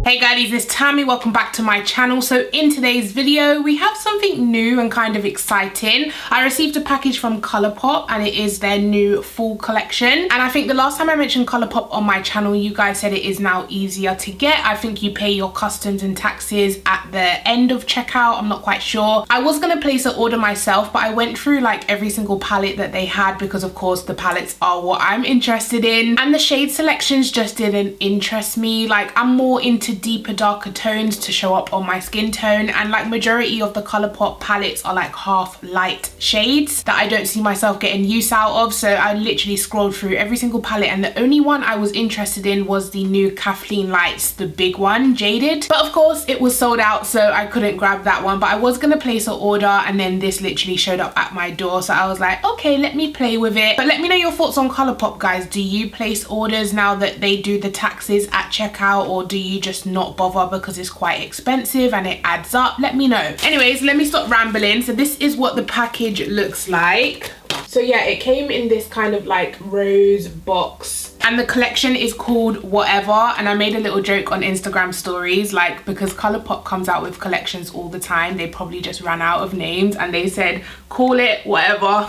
Hey guys, it's Tammy. Welcome back to my channel. So in today's video, we have something new and kind of exciting. I received a package from Colourpop and it is their new fall collection. And I think the last time I mentioned Colourpop on my channel, you guys said it is now easier to get. I think you pay your customs and taxes at the end of checkout. I'm not quite sure. I was gonna place an order myself, but I went through like every single palette that they had because of course the palettes are what I'm interested in. And the shade selections just didn't interest me. Like I'm more into deeper, darker tones to show up on my skin tone, and like majority of the Colourpop palettes are like half light shades that I don't see myself getting use out of. So I literally scrolled through every single palette and the only one I was interested in was the new Kathleen Lights, the big one, Jaded. But of course it was sold out, so I couldn't grab that one. But I was gonna place an order and then this literally showed up at my door, so I was like, okay, let me play with it. But let me know your thoughts on Colourpop, guys. Do you place orders now that they do the taxes at checkout, or do you just not bother because it's quite expensive and it adds up? Let me know. Anyways, let me stop rambling. So this is what the package looks like. So yeah, it came in this kind of like rose box and the collection is called Whatever. And I made a little joke on Instagram stories, like because Colourpop comes out with collections all the time, they probably just ran out of names and they said call it Whatever.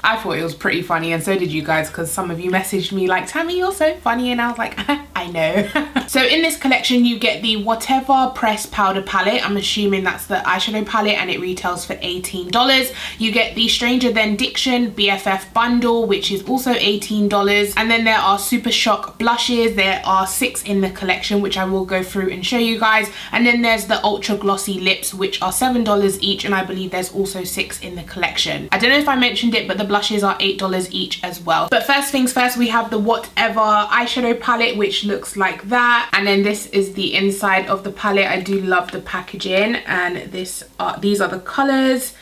I thought it was pretty funny, and so did you guys, because some of you messaged me like, Tammy, you're so funny, and I was like, I know. So in this collection you get the Whatever Pressed Powder palette. I'm assuming that's the eyeshadow palette and it retails for $18. You get the Stranger Than Diction BFF bundle, which is also $18. And then there are Super Shock blushes. There are 6 in the collection, which I will go through and show you guys. And then there's the Ultra Glossy lips, which are $7 each, and I believe there's also 6 in the collection. I don't know if I mentioned it, but the blushes are $8 each as well. But first things first, we have the Whatever eyeshadow palette, which looks like that. And then this is the inside of the palette. I do love the packaging, and these are the colors.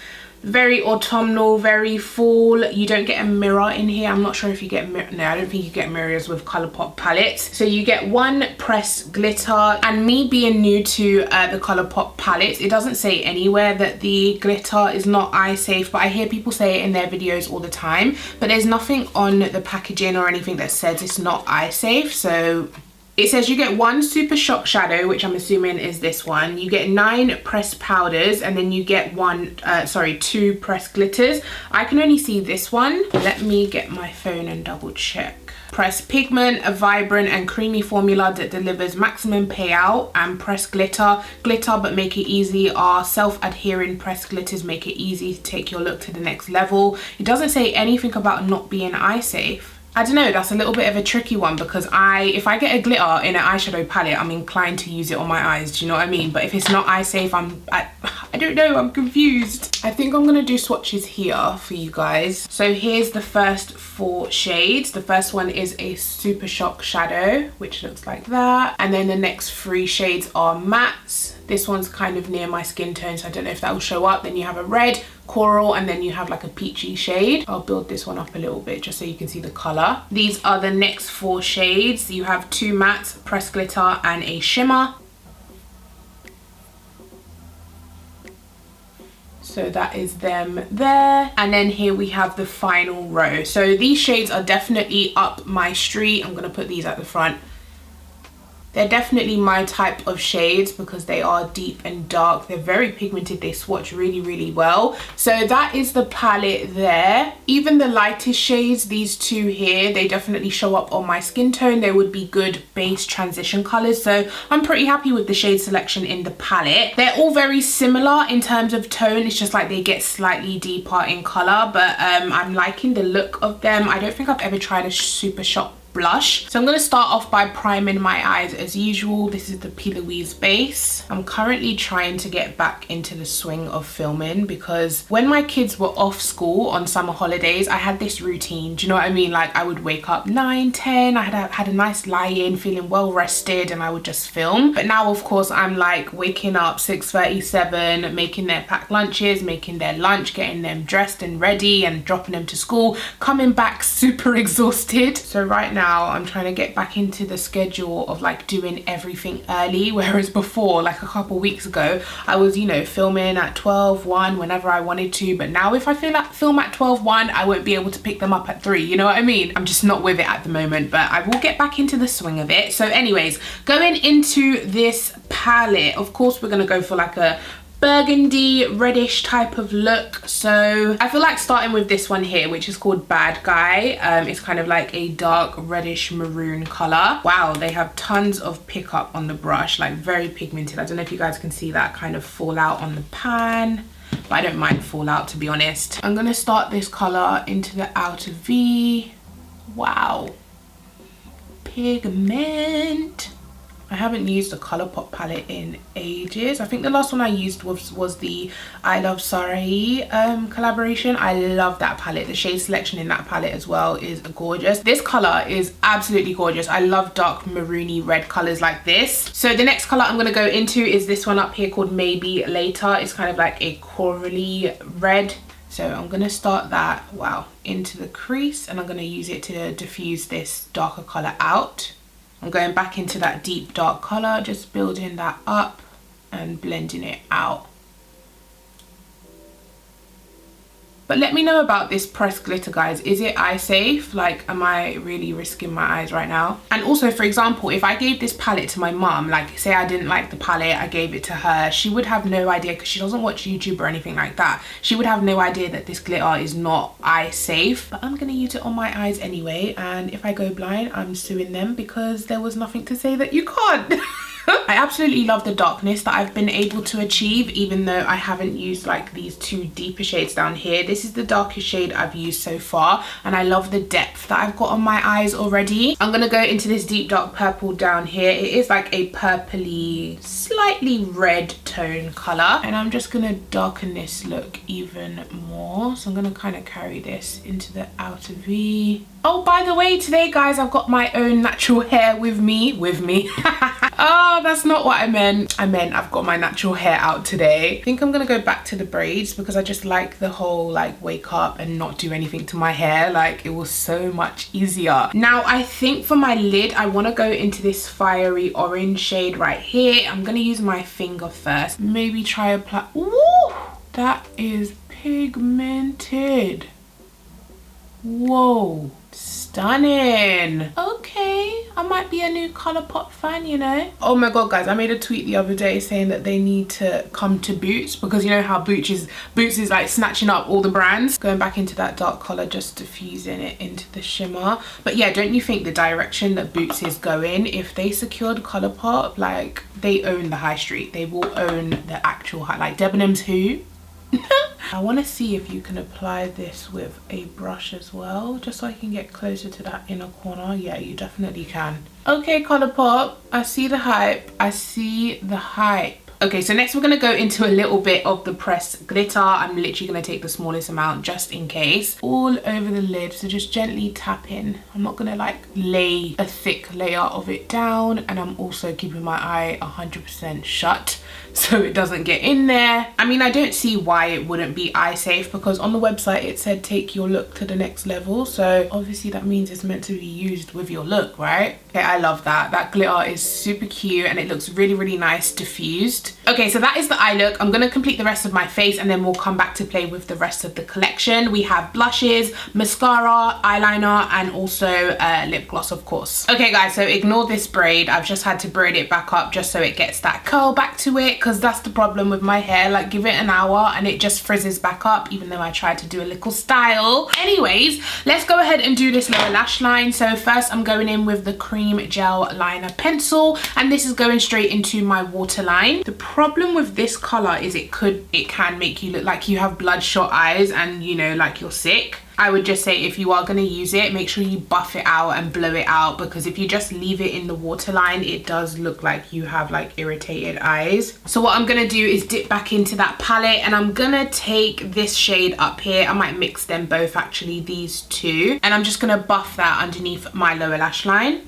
Very autumnal, very fall. You don't get a mirror in here. I'm not sure if you get no, I don't think you get mirrors with Colourpop palettes. So you get one pressed glitter, and me being new to the Colourpop palettes, it doesn't say anywhere that the glitter is not eye safe, but I hear people say it in their videos all the time. But there's nothing on the packaging or anything that says it's not eye safe. So it says you get 1 Super Shock shadow, which I'm assuming is this one. You get 9 pressed powders, and then you get 2 pressed glitters. I can only see this one. Let me get my phone and double check. Pressed pigment, a vibrant and creamy formula that delivers maximum payout, and pressed glitter. Glitter but make it easy are self-adhering pressed glitters, make it easy to take your look to the next level. It doesn't say anything about not being eye safe. I don't know, that's a little bit of a tricky one, because if I get a glitter in an eyeshadow palette, I'm inclined to use it on my eyes, do you know what I mean? But if it's not eye safe, I don't know, I'm confused. I think I'm gonna do swatches here for you guys. So here's the first 4 shades. The first one is a Super Shock shadow, which looks like that. And then the next 3 shades are mattes. This one's kind of near my skin tone, so I don't know if that will show up. Then you have a red, coral, and then you have like a peachy shade. I'll build this one up a little bit just so you can see the color. These are the next 4 shades. You have 2 mattes, pressed glitter, and a shimmer. So that is them there. And then here we have the final row. So these shades are definitely up my street. I'm gonna put these at the front. They're definitely my type of shades because they are deep and dark. They're very pigmented. They swatch really, really well. So that is the palette there. Even the lightest shades, these 2 here, they definitely show up on my skin tone. They would be good base transition colors. So I'm pretty happy with the shade selection in the palette. They're all very similar in terms of tone. It's just like they get slightly deeper in color, but I'm liking the look of them. I don't think I've ever tried a Super Shock blush. So I'm going to start off by priming my eyes as usual. This is the P. Louise base. I'm currently trying to get back into the swing of filming because when my kids were off school on summer holidays, I had this routine. Do you know what I mean? Like I would wake up 9, 10, I had a nice lie-in, feeling well rested, and I would just film. But now of course I'm like waking up 6:37, making their packed lunches, making their lunch, getting them dressed and ready and dropping them to school, coming back super exhausted. So right now now I'm trying to get back into the schedule of like doing everything early, whereas before, like a couple weeks ago, I was, you know, filming at 12:1 whenever I wanted to, but now if I feel like film at 12:1, I won't be able to pick them up at 3, you know what I mean? I'm just not with it at the moment, but I will get back into the swing of it. So anyways, going into this palette, of course we're gonna go for like a burgundy reddish type of look. So I feel like starting with this one here, which is called Bad Guy. It's kind of like a dark reddish maroon color. Wow, they have tons of pickup on the brush, like very pigmented. I don't know if you guys can see that kind of fallout on the pan, but I don't mind fallout, to be honest. I'm gonna start this color into the outer V. Wow, pigment. I haven't used a Colourpop palette in ages. I think the last one I used was the I Love Sorry collaboration. I love that palette. The shade selection in that palette as well is gorgeous. This color is absolutely gorgeous. I love dark maroony red colors like this. So the next color I'm going to go into is this one up here called Maybe Later. It's kind of like a corally red. So I'm going to start that, wow, into the crease, and I'm going to use it to diffuse this darker color out. I'm going back into that deep dark color, just building that up and blending it out. But let me know about this pressed glitter, guys. Is it eye safe? Like, am I really risking my eyes right now? And also, for example, if I gave this palette to my mum, like say I didn't like the palette, I gave it to her, she would have no idea, because she doesn't watch YouTube or anything like that. She would have no idea that this glitter is not eye safe. But I'm gonna use it on my eyes anyway, and if I go blind, I'm suing them because there was nothing to say that you can't. I absolutely love the darkness that I've been able to achieve, even though I haven't used like these two deeper shades down here. This is the darkest shade I've used so far, and I love the depth that I've got on my eyes already. I'm gonna go into this deep dark purple down here. It is like a purpley, slightly red tone color, and I'm just gonna darken this look even more. So I'm gonna kind of carry this into the outer V. Oh, by the way, today, guys, I've got my own natural hair with me. Oh, that's not what I meant. I meant I've got my natural hair out today. I think I'm gonna go back to the braids because I just like the whole like wake up and not do anything to my hair. Like, it was so much easier. Now, I think for my lid, I wanna go into this fiery orange shade right here. I'm gonna use my finger first. Maybe try apply. Ooh, that is pigmented. Whoa, stunning. Okay, I might be a new Colourpop fan, you know. Oh my god, guys, I made a tweet the other day saying that they need to come to Boots, because you know how Boots is like snatching up all the brands. Going back into that dark color, just diffusing it into the shimmer. But yeah, don't you think the direction that Boots is going, if they secured Colourpop, like, they own the high street. They will own the actual high, like Debenhams who? I want to see if you can apply this with a brush as well, just so I can get closer to that inner corner. Yeah, you definitely can. Okay, Colourpop, I see the hype. I see the hype. Okay, so next we're going to go into a little bit of the pressed glitter. I'm literally going to take the smallest amount just in case. All over the lid, so just gently tap in. I'm not going to like lay a thick layer of it down, and I'm also keeping my eye 100% shut so it doesn't get in there. I mean, I don't see why it wouldn't be eye safe, because on the website it said take your look to the next level, so obviously that means it's meant to be used with your look, right? Okay, I love that. That glitter is super cute and it looks really, really nice diffused. Okay, so that is the eye look. I'm gonna complete the rest of my face and then we'll come back to play with the rest of the collection. We have blushes, mascara, eyeliner, and also lip gloss, of course. Okay guys, so ignore this braid. I've just had to braid it back up just so it gets that curl back to it, because that's the problem with my hair. Like, give it an hour and it just frizzes back up, even though I tried to do a little style. Anyways, let's go ahead and do this lower lash line. So first I'm going in with the cream gel liner pencil, and this is going straight into my waterline. The problem with this color is it can make you look like you have bloodshot eyes and, you know, like you're sick. I would just say, if you are going to use it, make sure you buff it out and blow it out, because if you just leave it in the waterline, it does look like you have like irritated eyes. So what I'm going to do is dip back into that palette, and I'm going to take this shade up here. I might mix them both, actually, these two, and I'm just going to buff that underneath my lower lash line.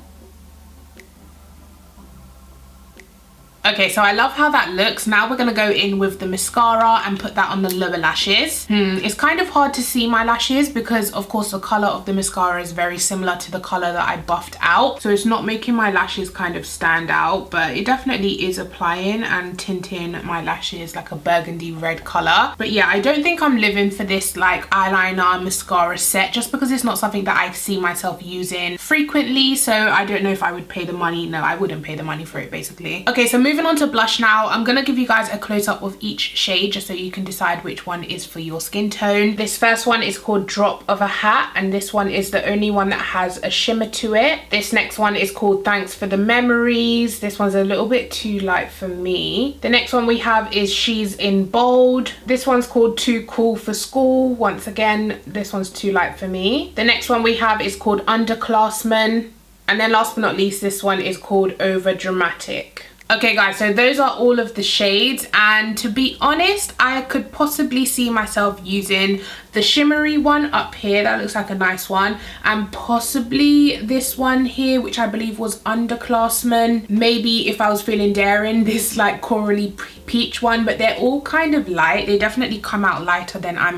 Okay, so I love how that looks. Now we're gonna go in with the mascara and put that on the lower lashes. It's kind of hard to see my lashes because of course the color of the mascara is very similar to the color that I buffed out. So it's not making my lashes kind of stand out, but it definitely is applying and tinting my lashes like a burgundy red color. But yeah, I don't think I'm living for this like eyeliner mascara set just because it's not something that I see myself using frequently. So I don't know if I would pay the money. No, I wouldn't pay the money for it basically. Okay, so moving on to blush now. I'm gonna give you guys a close-up of each shade just so you can decide which one is for your skin tone. This first one is called Drop of a Hat, and this one is the only one that has a shimmer to it. This next one is called Thanks for the Memories. This one's a little bit too light for me. The next one we have is She's in Bold. This one's called Too Cool for School. Once again, this one's too light for me. The next one we have is called Underclassmen. And then last but not least, this one is called Over Dramatic. Okay guys, so those are all of the shades, and to be honest, I could possibly see myself using the shimmery one up here. That looks like a nice one, and possibly this one here, which I believe was Underclassmen. Maybe if I was feeling daring, this like corally peach one, but they're all kind of light. They definitely come out lighter than I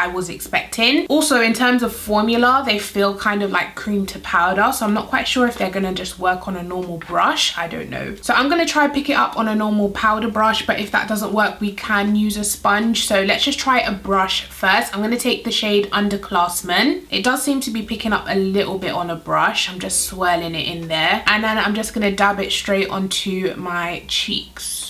was expecting. Also, in terms of formula, they feel kind of like cream to powder, so I'm not quite sure if they're gonna just work on a normal brush. I don't know. So I'm gonna try pick it up on a normal powder brush, but if that doesn't work, we can use a sponge. So let's just try a brush first. I'm gonna take the shade Underclassmen. It does seem to be picking up a little bit on a brush. I'm just swirling it in there, and then I'm just gonna dab it straight onto my cheeks.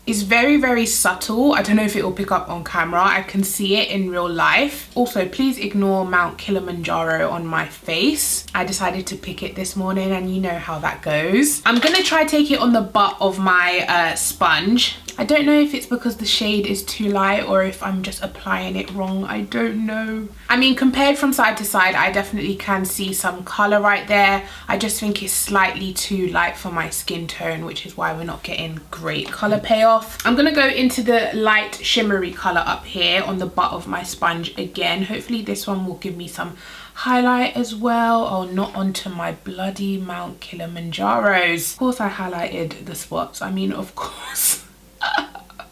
It's very, very subtle. I don't know if it will pick up on camera. I can see it in real life. Also, please ignore Mount Kilimanjaro on my face. I decided to pick it this morning, and you know how that goes. I'm gonna try take it on the butt of my sponge. I don't know if it's because the shade is too light or if I'm just applying it wrong. I don't know. I mean, compared from side to side, I definitely can see some color right there. I just think it's slightly too light for my skin tone, which is why we're not getting great color payoff. I'm gonna go into the light shimmery color up here on the butt of my sponge again. Hopefully this one will give me some highlight as well. Oh, not onto my bloody Mount Kilimanjaros. Of course I highlighted the spots. I mean, of course.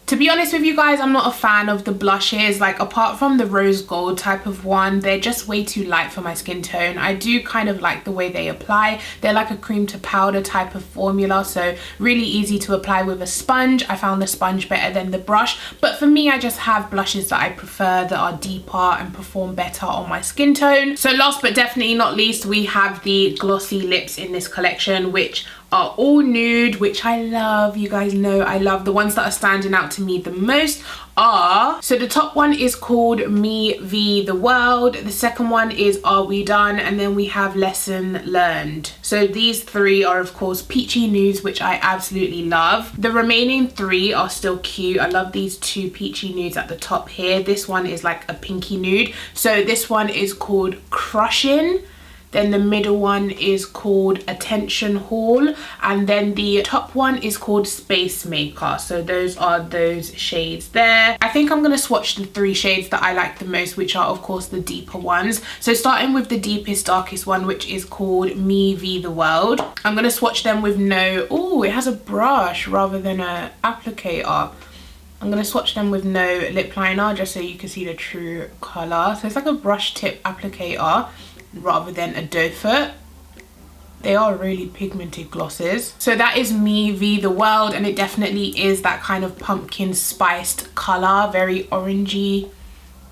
To be honest with you guys, I'm not a fan of the blushes. Like, apart from the rose gold type of one, they're just way too light for my skin tone. I do kind of like the way they apply. They're like a cream to powder type of formula, so really easy to apply with a sponge. I found the sponge better than the brush, but for me, I just have blushes that I prefer that are deeper and perform better on my skin tone. So last but definitely not least, we have the glossy lips in this collection, which are all nude, which I love. You guys know I love. The ones that are standing out to me the most are, so the top one is called Me v the World, the second one is Are We Done, and then we have Lesson Learned. So these three are of course peachy nudes, which I absolutely love. The remaining three are still cute. I love these two peachy nudes at the top here. This one is like a pinky nude. So this one is called Crushing. Then the middle one is called Attention Hall, and then the top one is called Space Maker. So those are those shades there. I think I'm going to swatch the three shades that I like the most, which are of course the deeper ones. So starting with the deepest, darkest one, which is called Me v the World. I'm going to swatch them with no, oh, it has a brush rather than a applicator. I'm going to swatch them with no lip liner just so you can see the true colour. So it's like a brush tip applicator rather than a doe foot. They are really pigmented glosses. So that is Me v the World, and it definitely is that kind of pumpkin spiced colour, very orangey.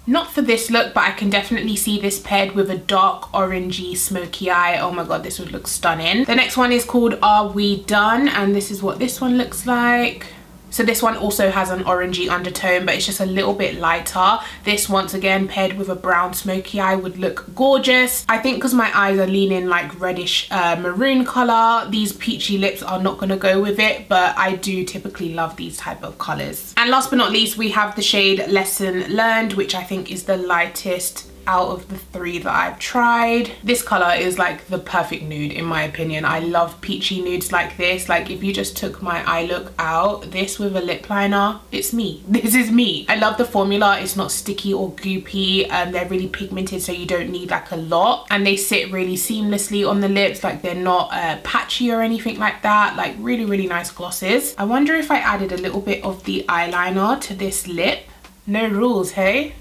Not for this look, but I can definitely see this paired with a dark orangey smoky eye. Oh my god, this would look stunning. The next one is called Are We Done, and this is what this one looks like. So this one also has an orangey undertone, but it's just a little bit lighter. This, once again, paired with a brown smoky eye, would look gorgeous. I think because my eyes are leaning like reddish maroon color, these peachy lips are not going to go with it, but I do typically love these type of colors. And last but not least, we have the shade Lesson Learned, which I think is the lightest out of the 3 that I've tried. This color is like the perfect nude in my opinion. I love peachy nudes like this. Like if you just took my eye look out, this with a lip liner, it's me. This is me. I love the formula. It's not sticky or goopy. They're really pigmented, so you don't need like a lot, and they sit really seamlessly on the lips. Like they're not patchy or anything like that. Like really nice glosses. I wonder if I added a little bit of the eyeliner to this lip. No rules, hey?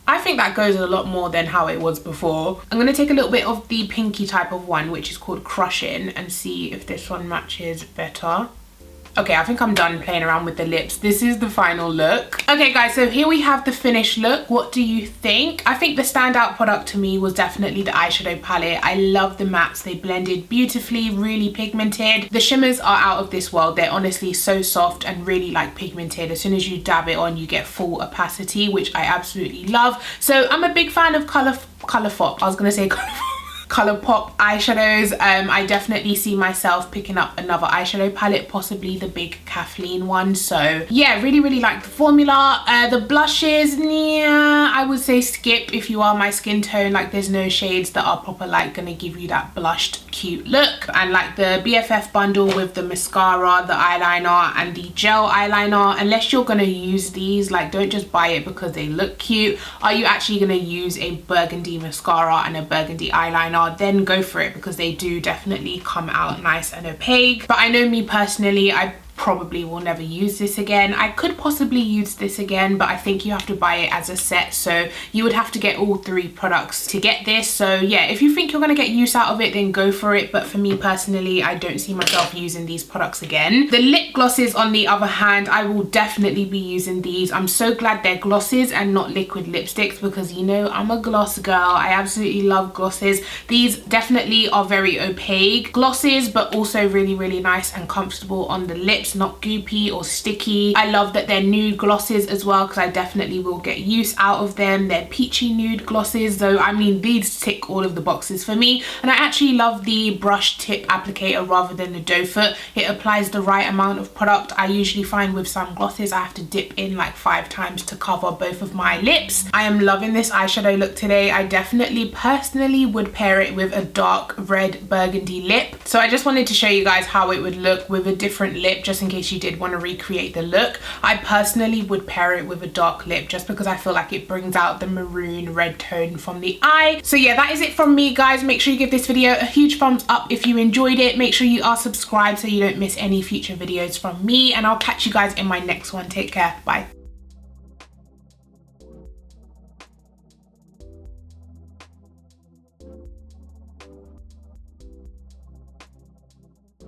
I think that goes a lot more than how it was before. I'm going to take a little bit of the pinky type of one, which is called Crushing, and see if this one matches better. Okay, I think I'm done playing around with the lips. This is the final look. Okay guys, so here we have the finished look. What do you think? I think the standout product to me was definitely the eyeshadow palette. I love the mattes. They blended beautifully, really pigmented. The shimmers are out of this world. They're honestly so soft and really like pigmented. As soon as you dab it on, you get full opacity, which I absolutely love. So I'm a big fan of Colourpop. I was gonna say Colourpop eyeshadows. I definitely see myself picking up another eyeshadow palette, possibly the big Kathleen one. So yeah, really like the formula. The blushes, yeah, I would say skip if you are my skin tone. Like there's no shades that are proper like gonna give you that blushed cute look. And like the BFF bundle with the mascara, the eyeliner and the gel eyeliner, unless you're gonna use these, like don't just buy it because they look cute. Are you actually gonna use a burgundy mascara and a burgundy eyeliner? Then go for it, because they do definitely come out nice and opaque. But I know me personally, I probably will never use this again. I could possibly use this again, but I think you have to buy it as a set, so you would have to get all 3 products to get this. So yeah, if you think you're gonna get use out of it, then go for it. But for me personally, I don't see myself using these products again. The lip glosses on the other hand, I will definitely be using these. I'm so glad they're glosses and not liquid lipsticks, because you know I'm a gloss girl. I absolutely love glosses. These definitely are very opaque glosses, but also really nice and comfortable on the lips, not goopy or sticky. I love that they're nude glosses as well, because I definitely will get use out of them. They're peachy nude glosses, though. I mean, these tick all of the boxes for me. And I actually love the brush tip applicator rather than the doe foot. It applies the right amount of product. I usually find with some glosses I have to dip in like 5 times to cover both of my lips. I am loving this eyeshadow look today. I definitely personally would pair it with a dark red burgundy lip. So I just wanted to show you guys how it would look with a different lip, just in case you did want to recreate the look. I personally would pair it with a dark lip, just because I feel like it brings out the maroon red tone from the eye. So yeah, that is it from me guys. Make sure you give this video a huge thumbs up if you enjoyed it. Make sure you are subscribed so you don't miss any future videos from me, and I'll catch you guys in my next one. Take care, bye.